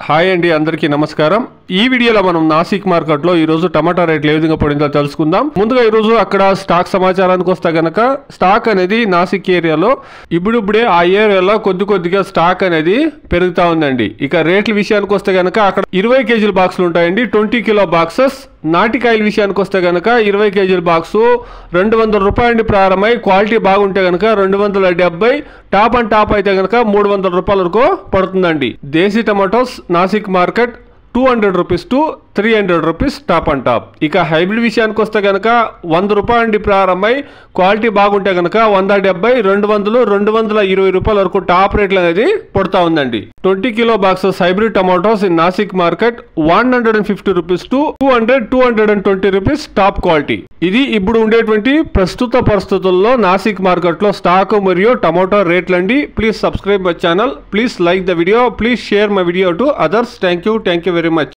Hi అండి, అందరికీ నమస్కారం. ఈ వీడియోలో మనం నాసిక్ మార్కెట్లో ఈరోజు టమాటా రేట్లు ఏ విధంగా పడిందో తెలుసుకుందాం. ముందుగా ఈరోజు అక్కడ స్టాక్ సమాచారానికి వస్తే గనక స్టాక్ అనేది నాసిక్ ఏరియాలో ఇప్పుడిప్పుడే ఆ ఏరియాలో కొద్దిగా స్టాక్ అనేది పెరుగుతా ఉందండి. ఇక రేట్ల విషయానికి వస్తే గనక అక్కడ 20 కేజీల బాక్సులు ఉంటాయండి, 20 కిలో బాక్సెస్. నాటికాయల విషయానికి వస్తే కనుక 20 కేజీల బాక్సు 200 రూపాయల ప్రారంభమై క్వాలిటీ బాగుంటే కనుక 270, టాప్ అండ్ టాప్ అయితే కనుక 300 రూపాయల వరకు పడుతుందండి. Desi tomatoes Nashik market 200 rupees to 300 rupees top and top. ఇక హైబ్రిడ్ విషయానికి వస్తే కనుక 100 రూపాయల ప్రారంభమై క్వాలిటీ బాగుంటే కనుక 170, 200, 220 రూపాయల వరకు టాప్ రేట్లు అనేది పడుతూ ఉందండి. 20 kilo boxes hybrid tomatoes in Nashik market 150 rupees to 200, 220 rupees top quality. ఇది ఇప్పుడు ఉండేటువంటి ప్రస్తుత పరిస్థితుల్లో నాసిక్ మార్కెట్లో స్టాక్ మరియు టమాటో రేట్లు అండి. Please subscribe my channel, please like the video, please share my video to others. Thank you very much.